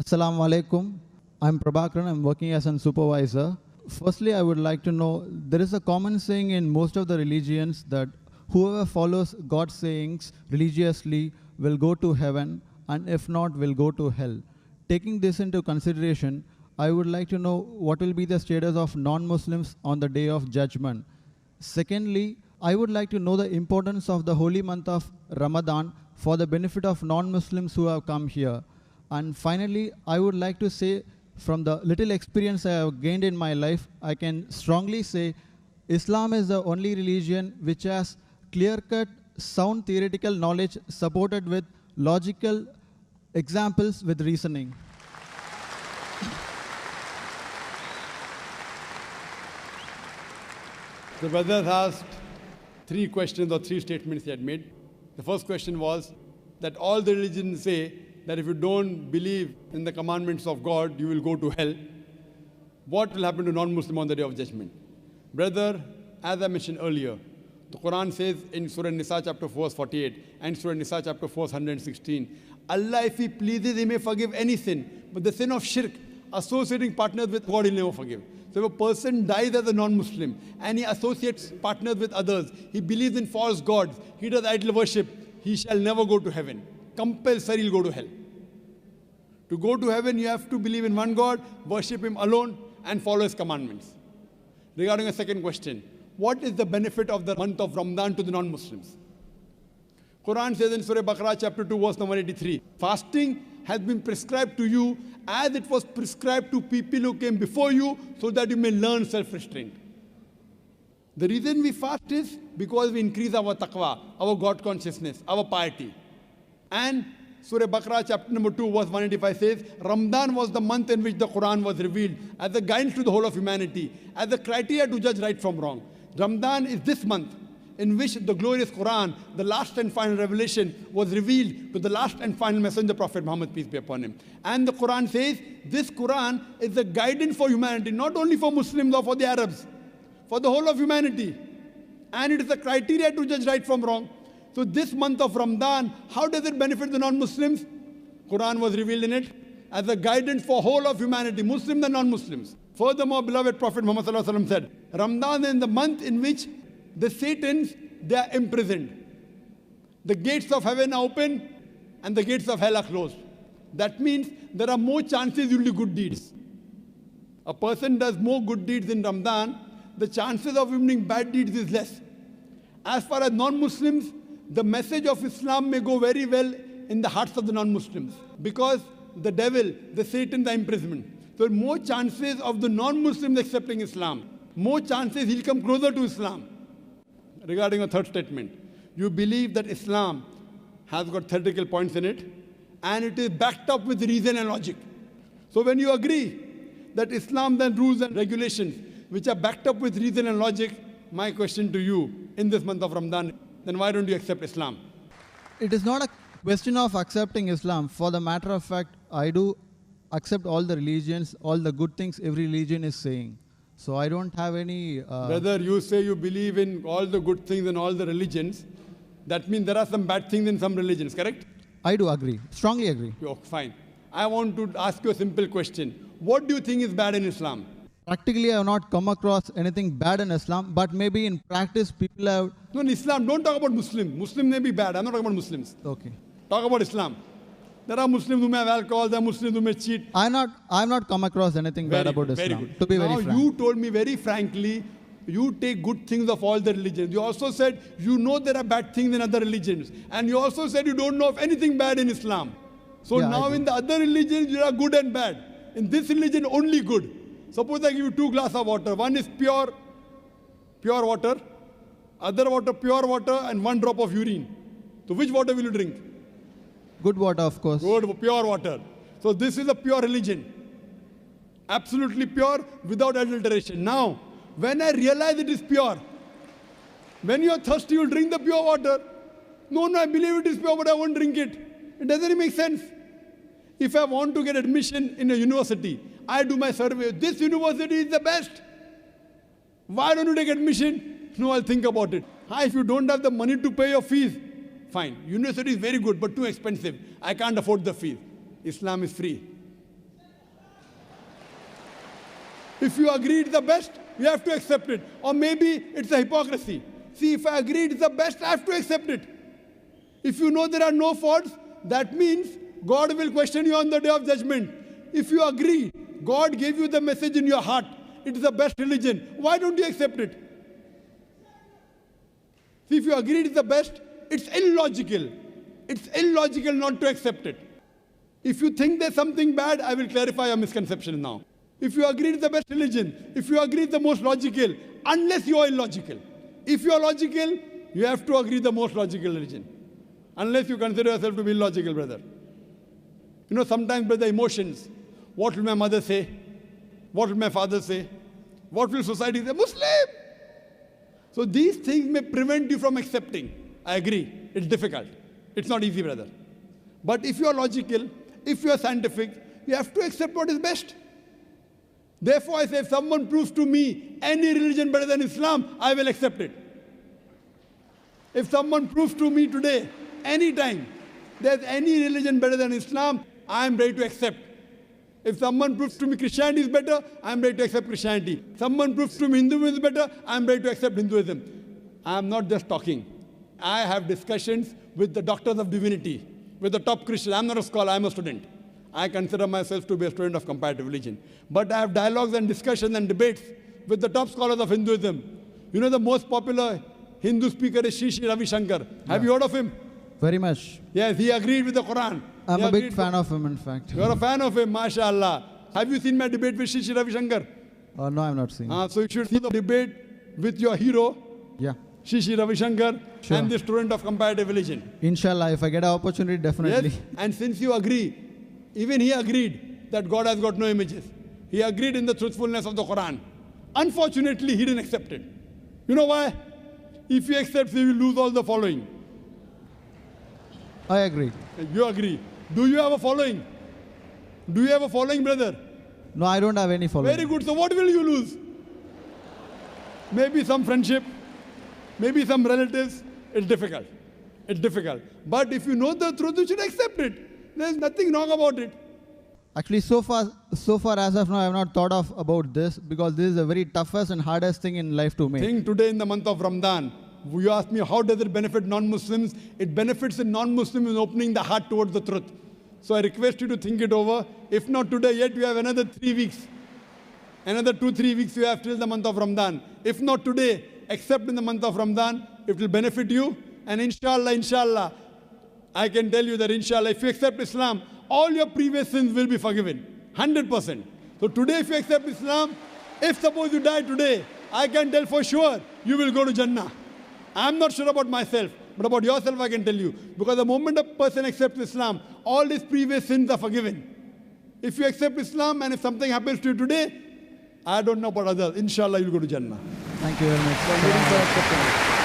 Assalamu alaikum. I'm Prabhakaran. I'm working as a supervisor. Firstly, I would like to know there is a common saying in most of the religions that whoever follows God's sayings religiously will go to heaven, and if not, will go to hell. Taking this into consideration, I would like to know what will be the status of non-Muslims on the day of judgment. Secondly, I would like to know the importance of the holy month of Ramadan for the benefit of non-Muslims who have come here. And finally, I would like to say, from the little experience I have gained in my life, I can strongly say Islam is the only religion which has clear-cut, sound theoretical knowledge supported with logical examples with reasoning. The brother asked three questions or three statements he had made. The first question was that all the religions say that if you don't believe in the commandments of God, you will go to hell. What will happen to non-Muslim on the day of judgment? Brother, as I mentioned earlier, the Quran says in Surah Nisa chapter 4 verse 48 and Surah Nisa chapter 4 verse 116, Allah, if He pleases, He may forgive any sin, but the sin of shirk, associating partners with God, He'll never forgive. So if a person dies as a non-Muslim and he associates partners with others, he believes in false gods, he does idol worship, he shall never go to heaven. Compulsory he'll go to hell. To go to heaven, you have to believe in one God, worship Him alone, and follow His commandments. Regarding a second question, what is the benefit of the month of Ramadan to the non-Muslims? Quran says in Surah Baqarah chapter 2 verse number 83, fasting has been prescribed to you as it was prescribed to people who came before you, so that you may learn self-restraint. The reason we fast is because we increase our taqwa, our God consciousness, our piety. And Surah Baqarah chapter number 2 verse 185 says, Ramadan was the month in which the Quran was revealed as a guidance to the whole of humanity, as a criteria to judge right from wrong. Ramadan is this month in which the glorious Quran, the last and final revelation, was revealed to the last and final messenger, Prophet Muhammad, peace be upon him. And the Quran says, this Quran is a guidance for humanity, not only for Muslims or for the Arabs, for the whole of humanity. And it is a criteria to judge right from wrong. So this month of Ramadan, how does it benefit the non-Muslims? Quran was revealed in it as a guidance for whole of humanity, Muslims and non-Muslims. Furthermore, beloved Prophet Muhammad said, Ramadan is the month in which the Satans, they are imprisoned. The gates of heaven are open and the gates of hell are closed. That means there are more chances you'll do good deeds. A person does more good deeds in Ramadan, the chances of him doing bad deeds is less. As far as non-Muslims, the message of Islam may go very well in the hearts of the non-Muslims, because the devil, the Satan, the imprisonment. So more chances of the non-Muslims accepting Islam. More chances he'll come closer to Islam. Regarding a third statement, you believe that Islam has got theoretical points in it and it is backed up with reason and logic. So when you agree that Islam then rules and regulations which are backed up with reason and logic, my question to you in this month of Ramadan, then why don't you accept Islam? It is not a question of accepting Islam. For the matter of fact, I do accept all the religions, all the good things every religion is saying. So I don't have any... Brother, you say you believe in all the good things in all the religions. That means there are some bad things in some religions, correct? I do agree. Strongly agree. Oh, fine. I want to ask you a simple question. What do you think is bad in Islam? Practically, I have not come across anything bad in Islam, but maybe in practice, people have... No, in Islam, don't talk about Muslims. Muslims may be bad. I'm not talking about Muslims. Okay. Talk about Islam. There are Muslims who may have alcohol, there are Muslims who may cheat. I've not come across anything bad about Islam. Very good. To be very frank. Now you told me very frankly, you take good things of all the religions. You also said you know there are bad things in other religions. And you also said you don't know of anything bad in Islam. So yeah, now in the other religions, there are good and bad. In this religion, only good. Suppose I give you 2 glasses of water. One is pure water. Other water, pure water, and 1 drop of urine. So which water will you drink? Good water, of course. Good, pure water. So this is a pure religion. Absolutely pure, without adulteration. Now, when I realize it is pure, when you are thirsty, you will drink the pure water. No, I believe it is pure, but I won't drink it. It doesn't make sense. If I want to get admission in a university, I do my survey. This university is the best. Why don't you take admission? No, I'll think about it. If you don't have the money to pay your fees, fine. University is very good, but too expensive. I can't afford the fees. Islam is free. If you agree it's the best, you have to accept it. Or maybe it's a hypocrisy. See, if I agree it's the best, I have to accept it. If you know there are no faults, that means God will question you on the day of judgment. If you agree, God gave you the message in your heart, it is the best religion, why don't you accept it? See, if you agree it is the best, it's illogical. It's illogical not to accept it. If you think there's something bad, I will clarify your misconception now. If you agree it's the best religion, if you agree it's the most logical, unless you are illogical. If you are logical, you have to agree the most logical religion. Unless you consider yourself to be illogical, brother. You know, sometimes, brother, emotions. What will my mother say? What will my father say? What will society say? Muslim! So these things may prevent you from accepting. I agree. It's difficult. It's not easy, brother. But if you are logical, if you are scientific, you have to accept what is best. Therefore, I say, if someone proves to me any religion better than Islam, I will accept it. If someone proves to me today, anytime, there's any religion better than Islam, I am ready to accept. If someone proves to me Christianity is better, I am ready to accept Christianity. Someone proves to me Hinduism is better, I am ready to accept Hinduism. I am not just talking. I have discussions with the doctors of divinity, with the top Christians. I am not a scholar, I am a student. I consider myself to be a student of comparative religion. But I have dialogues and discussions and debates with the top scholars of Hinduism. You know the most popular Hindu speaker is Sri Ravi Shankar. Have you heard of him? Very much. Yes, he agreed with the Quran. I'm a big fan of him, in fact. You are a fan of him, mashallah. Have you seen my debate with Sri Ravi Shankar? No, I'm not seeing. So you should see the debate with your hero, Yeah. Sri Ravi Shankar, Sure. and the student of comparative religion. Inshallah, if I get an opportunity, definitely. Yes, and since you agree, even he agreed that God has got no images. He agreed in the truthfulness of the Quran. Unfortunately, he didn't accept it. You know why? If he accepts, he will lose all the following. I agree. You agree. Do you have a following? Do you have a following, brother? No, I don't have any following. Very good. So what will you lose? Maybe some friendship, maybe some relatives. It's difficult. It's difficult. But if you know the truth, you should accept it. There's nothing wrong about it. Actually, so far as of now, I have not thought of about this because this is the very toughest and hardest thing in life to make. Think today in the month of Ramadan. You ask me, how does it benefit non-Muslims? It benefits a non-Muslim in opening the heart towards the truth. So I request you to think it over. If not today, yet you have another 3 weeks. Another 2-3 weeks you have till the month of Ramadan. If not today, except in the month of Ramadan, it will benefit you. And inshallah, I can tell you that inshallah, if you accept Islam, all your previous sins will be forgiven. 100%. So today if you accept Islam, if suppose you die today, I can tell for sure you will go to Jannah. I'm not sure about myself, but about yourself I can tell you. Because the moment a person accepts Islam, all his previous sins are forgiven. If you accept Islam and if something happens to you today, I don't know about others. Inshallah, you'll go to Jannah. Thank you very much. So I'm waiting for acceptance.